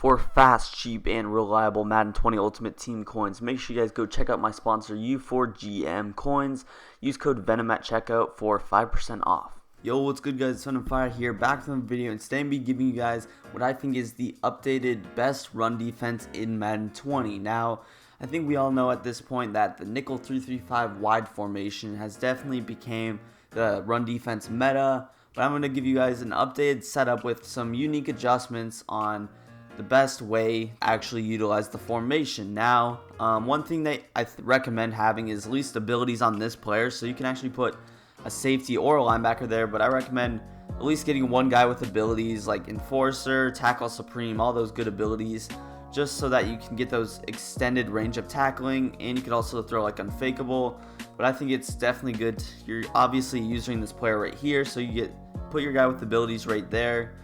For fast, cheap, and reliable Madden 20 Ultimate Team coins, make sure you guys go check out my sponsor U4GM Coins. Use code VENM at checkout for 5% off. Yo, what's good guys, it's Fire here, back from the video, and today I'm giving you guys what I think is the updated best run defense in Madden 20. Now, I think we all know at this point that the nickel 3-3-5 wide formation has definitely become the run defense meta, but I'm going to give you guys an updated setup with some unique adjustments on the best way to actually utilize the formation. Now, one thing that I recommend having is at least abilities on this player, so you can actually put a safety or a linebacker there, but I recommend at least getting one guy with abilities like Enforcer, Tackle Supreme, all those good abilities, just so that you can get those extended range of tackling, and you can also throw like Unfakeable. But I think it's definitely good. You're obviously using this player right here, so you put your guy with abilities right there.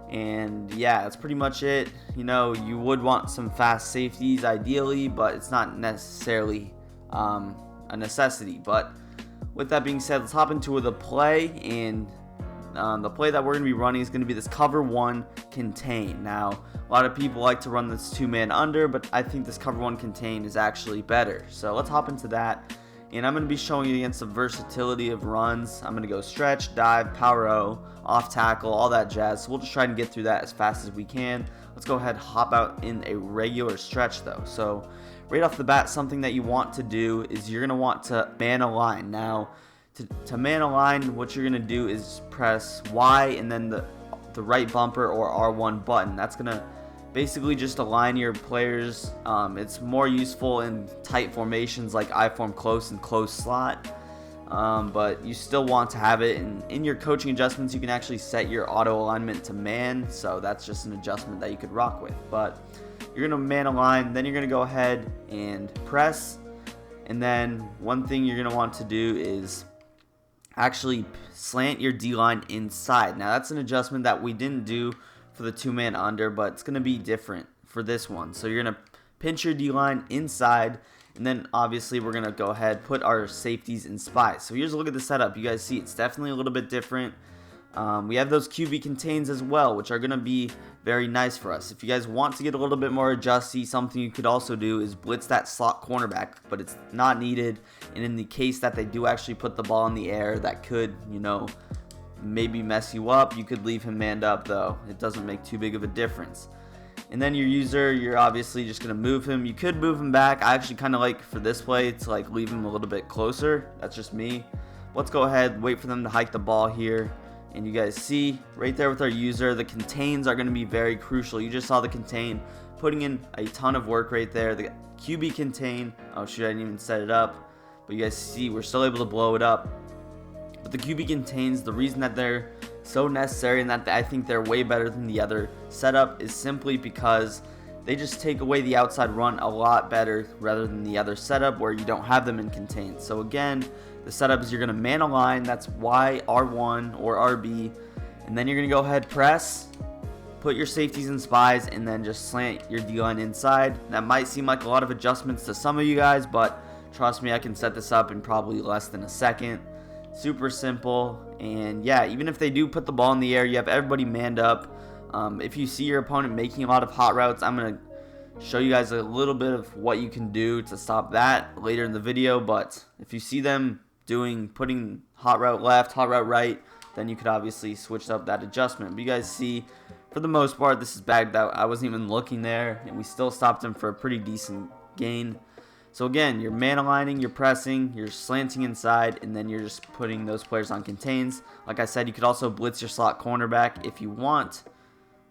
And yeah, that's pretty much it. You know, you would want some fast safeties ideally, but it's not necessarily a necessity. But with that being said, let's hop into the play. And the play that we're going to be running is going to be this cover one contain. Now, a lot of people like to run this two-man under, but I think this cover one contain is actually better. So let's hop into that. And I'm going to be showing you against the versatility of runs. I'm going to go stretch, dive, power O, off tackle, all that jazz. So we'll just try and get through that as fast as we can. Let's go ahead and hop out in a regular stretch though. So right off the bat, something that you want to do is you're going to want to man align. Now, to man align, what you're going to do is press Y and then the right bumper or R1 button. That's going to basically just align your players. It's more useful in tight formations like I form close and close slot, but you still want to have it. And in your coaching adjustments, you can actually set your auto alignment to man, so that's just an adjustment that you could rock with. But you're going to man align, then you're going to go ahead and press, and then one thing you're going to want to do is actually slant your D-line inside. Now that's an adjustment that we didn't do for the two-man under, but it's going to be different for this one. So you're going to pinch your D-line inside, and then obviously we're going to go ahead put our safeties in spies. So here's a look at the setup. You guys see it's definitely a little bit different. We have those QB contains as well, which are going to be very nice for us. If you guys want to get a little bit more adjusty, something you could also do is blitz that slot cornerback, but it's not needed. And in the case that they do actually put the ball in the air, that could, you know, maybe mess you up. You could leave him manned up though. It doesn't make too big of a difference. And then your user, you're obviously just going to move him. You could move him back. I actually kind of like for this play to like leave him a little bit closer. That's just me. Let's go ahead, wait for them to hike the ball here. And you guys see right there with our user, the contains are going to be very crucial. You just saw the contain putting in a ton of work right there. The QB contain, oh shoot, I didn't even set it up. But you guys see we're still able to blow it up. But the QB contains, the reason that they're so necessary and that I think they're way better than the other setup is simply because they just take away the outside run a lot better rather than the other setup where you don't have them in contain. So again, the setup is you're going to man align, that's Y, R1 or RB, and then you're going to go ahead, press, put your safeties and spies, and then just slant your D-line inside. That might seem like a lot of adjustments to some of you guys, but trust me, I can set this up in probably less than a second. Super simple. And yeah, even if they do put the ball in the air, you have everybody manned up. If you see your opponent making a lot of hot routes, I'm going to show you guys a little bit of what you can do to stop that later in the video. But if you see them putting hot route left, hot route right, then you could obviously switch up that adjustment. But you guys see, for the most part, this is bagged out. I wasn't even looking there, and we still stopped him for a pretty decent gain. So again, you're man aligning, you're pressing, you're slanting inside, and then you're just putting those players on contains. Like I said, you could also blitz your slot cornerback if you want.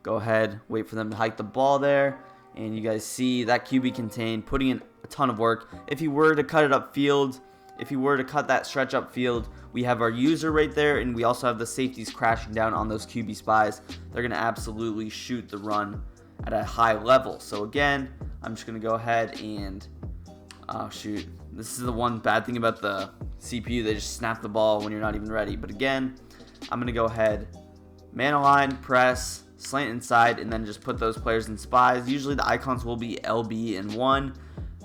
Go ahead, wait for them to hike the ball there, and you guys see that QB contain putting in a ton of work. If you were to cut it upfield, if you were to cut that stretch upfield, we have our user right there, and we also have the safeties crashing down on those QB spies. They're going to absolutely shoot the run at a high level. So again, I'm just going to go ahead and oh shoot, this is the one bad thing about the CPU, they just snap the ball when you're not even ready. But again, I'm going to go ahead, man align, press, slant inside, and then just put those players in spies. Usually the icons will be LB and 1,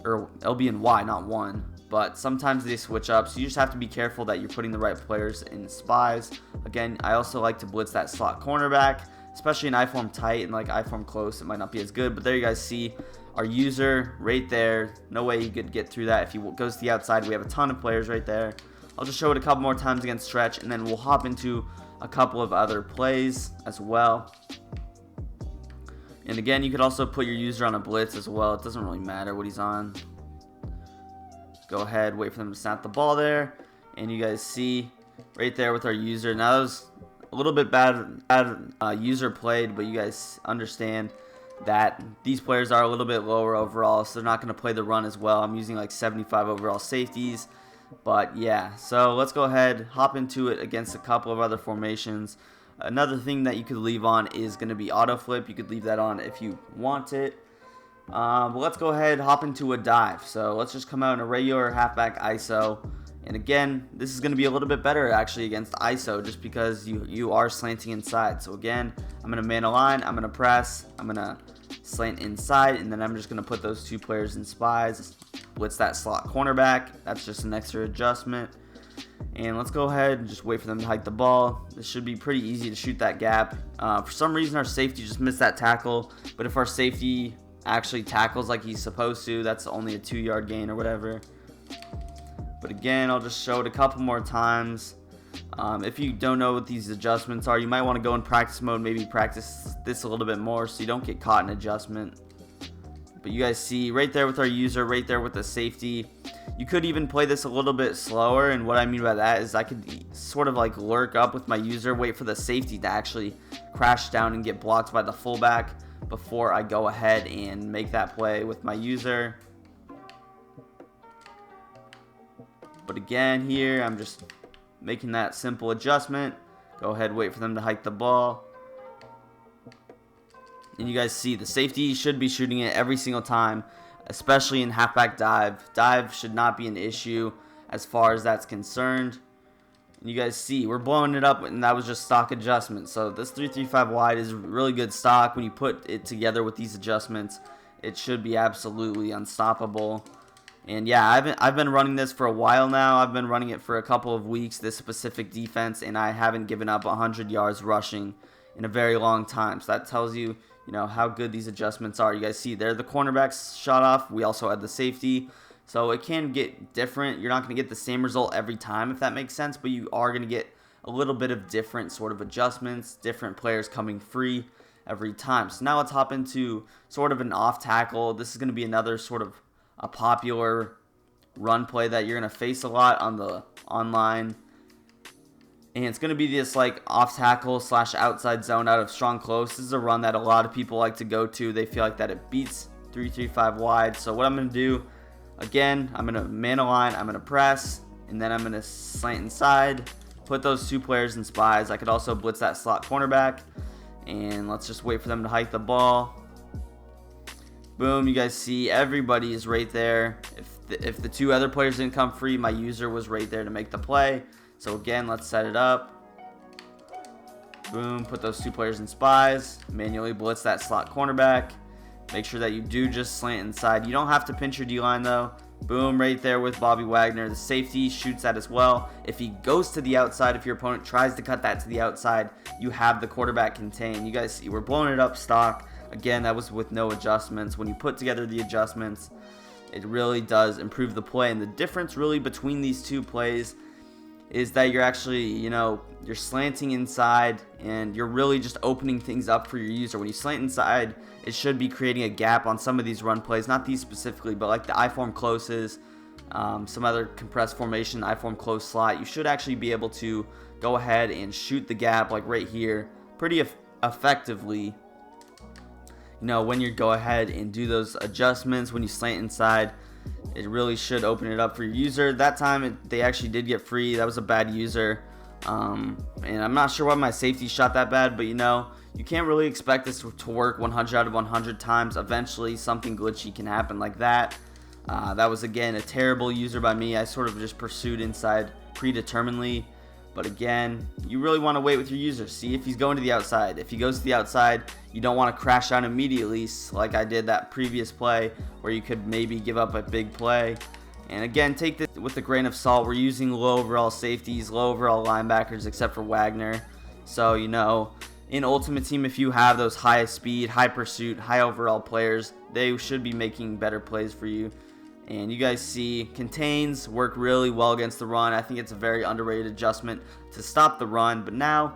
or LB and Y, not 1. But sometimes they switch up, so you just have to be careful that you're putting the right players in spies. Again, I also like to blitz that slot cornerback, especially in I-form tight and like I-form close, it might not be as good. But there you guys see our user right there. No way he could get through that. If he goes to the outside, we have a ton of players right there. I'll just show it a couple more times against stretch, and then we'll hop into a couple of other plays as well. And again, you could also put your user on a blitz as well. It doesn't really matter what he's on. Go ahead, wait for them to snap the ball there. And you guys see right there with our user. Now that was a little bit bad user played, but you guys understand that these players are a little bit lower overall, so they're not going to play the run as well. I'm using like 75 overall safeties. But yeah, so let's go ahead, hop into it against a couple of other formations. Another thing that you could leave on is going to be auto flip. You could leave that on if you want it. But let's go ahead, hop into a dive. So let's just come out in a regular halfback ISO. And again, this is going to be a little bit better actually against ISO just because you are slanting inside. So again, I'm going to man align, I'm going to press, I'm going to slant inside, and then I'm just going to put those two players in spies. Blitz that slot cornerback. That's just an extra adjustment. And let's go ahead and just wait for them to hike the ball. This should be pretty easy to shoot that gap. For some reason, our safety just missed that tackle. But if our safety actually tackles like he's supposed to, that's only a 2-yard gain or whatever. But again, I'll just show it a couple more times. If you don't know what these adjustments are, you might want to go in practice mode, maybe practice this a little bit more so you don't get caught in adjustment. But you guys see right there with our user, right there with the safety. You could even play this a little bit slower, and what I mean by that is I could sort of like lurk up with my user, wait for the safety to actually crash down and get blocked by the fullback before I go ahead and make that play with my user. But again, here I'm just making that simple adjustment. Go ahead, wait for them to hike the ball. And you guys see the safety should be shooting it every single time, especially in halfback dive. Dive should not be an issue as far as that's concerned. And you guys see we're blowing it up, and that was just stock adjustment. So this 3-3-5 wide is really good stock. When you put it together with these adjustments, it should be absolutely unstoppable. And yeah, I've been running this for a while now. I've been running it for a couple of weeks, this specific defense, and I haven't given up 100 yards rushing in a very long time. So that tells you, how good these adjustments are. You guys see there the cornerbacks shot off. We also had the safety. So it can get different. You're not going to get the same result every time, if that makes sense, but you are going to get a little bit of different sort of adjustments, different players coming free every time. So now let's hop into sort of an off tackle. This is going to be another sort of a popular run play that you're going to face a lot on the online. And it's going to be this like off tackle / outside zone out of strong close. This is a run that a lot of people like to go to. They feel like that it beats 3-3-5 wide. So what I'm going to do, again, I'm going to man align, I'm going to press, and then I'm going to slant inside, put those two players in spies. I could also blitz that slot cornerback. And let's just wait for them to hike the ball. Boom, you guys see everybody is right there. If the two other players didn't come free, my user was right there to make the play. So again, let's set it up. Boom, put those two players in spies. Manually blitz that slot cornerback. Make sure that you do just slant inside. You don't have to pinch your D-line though. Boom, right there with Bobby Wagner. The safety shoots that as well. If he goes to the outside, if your opponent tries to cut that to the outside, you have the quarterback contained. You guys see, we're blowing it up stock. Again, that was with no adjustments. When you put together the adjustments, it really does improve the play. And the difference really between these two plays is that you're actually, you're slanting inside and you're really just opening things up for your user. When you slant inside, it should be creating a gap on some of these run plays, not these specifically, but like the I-form closes, some other compressed formation, I-form close slot. You should actually be able to go ahead and shoot the gap like right here pretty effectively. When you go ahead and do those adjustments, when you slant inside, it really should open it up for your user. That time, they actually did get free. That was a bad user. And I'm not sure why my safety shot that bad, but you can't really expect this to work 100 out of 100 times. Eventually, something glitchy can happen like that. That was, again, a terrible user by me. I sort of just pursued inside predeterminedly. But again, you really want to wait with your user. See if he's going to the outside. If he goes to the outside, you don't want to crash out immediately like I did that previous play where you could maybe give up a big play. And again, take this with a grain of salt. We're using low overall safeties, low overall linebackers except for Wagner. So, in Ultimate Team, if you have those high speed, high pursuit, high overall players, they should be making better plays for you. And you guys see, contains work really well against the run. I think it's a very underrated adjustment to stop the run. But now,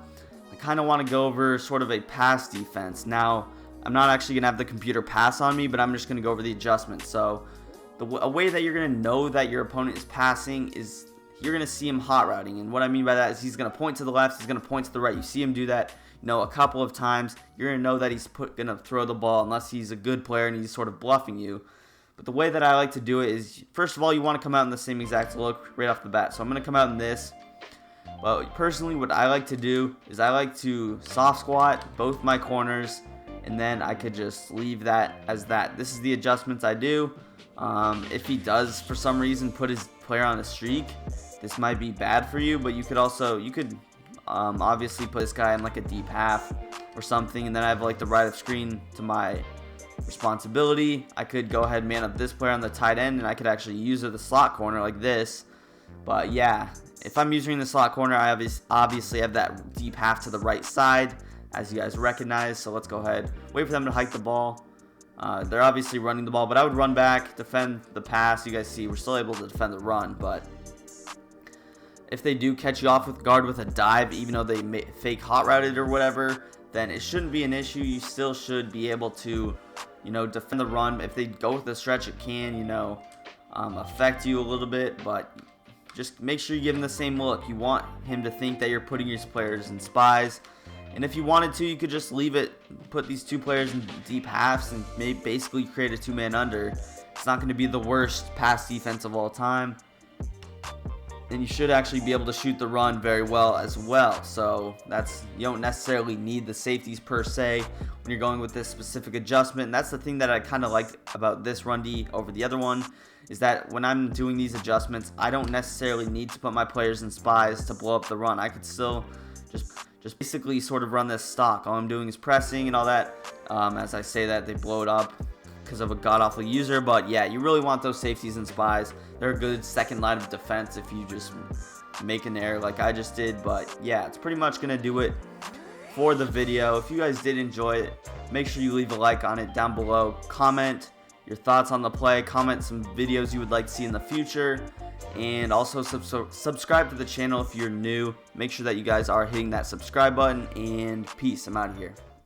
I kind of want to go over sort of a pass defense. Now, I'm not actually going to have the computer pass on me, but I'm just going to go over the adjustments. So, a way that you're going to know that your opponent is passing is you're going to see him hot routing. And what I mean by that is he's going to point to the left, he's going to point to the right. You see him do that, a couple of times. You're going to know that he's going to throw the ball unless he's a good player and he's sort of bluffing you. But the way that I like to do it is, first of all, you want to come out in the same exact look right off the bat. So I'm going to come out in this. But personally, what I like to do is I like to soft squat both my corners, and then I could just leave that as that. This is the adjustments I do. If he does, for some reason, put his player on a streak, this might be bad for you. But you could obviously put this guy in like a deep half or something, and then I have like the right of screen to my responsibility. I could go ahead and man up this player on the tight end, and I could actually use the slot corner like this. But yeah, if I'm using the slot corner, I obviously have that deep half to the right side, as you guys recognize. So let's go ahead, wait for them to hike the ball. They're obviously running the ball, but I would run back, defend the pass. You guys see we're still able to defend the run, but if they do catch you off with guard with a dive, even though they fake hot routed or whatever, then it shouldn't be an issue. You still should be able to defend the run. If they go with the stretch, it can, affect you a little bit, but just make sure you give him the same look. You want him to think that you're putting your players in spies. And if you wanted to, you could just leave it, put these two players in deep halves, and basically create a two-man under. It's not going to be the worst pass defense of all time. And you should actually be able to shoot the run very well as well. So you don't necessarily need the safeties per se when you're going with this specific adjustment. And that's the thing that I kind of like about this run D over the other one, is that when I'm doing these adjustments, I don't necessarily need to put my players in spies to blow up the run. I could still just basically sort of run this stock. All I'm doing is pressing and all that. As I say that, they blow it up because of a god-awful user. But yeah, you really want those safeties and spies. They're a good second line of defense if you just make an error like I just did. But yeah, it's pretty much going to do it for the video. If you guys did enjoy it, make sure you leave a like on it down below. Comment your thoughts on the play. Comment some videos you would like to see in the future. And also subscribe to the channel if you're new. Make sure that you guys are hitting that subscribe button. And peace. I'm out of here.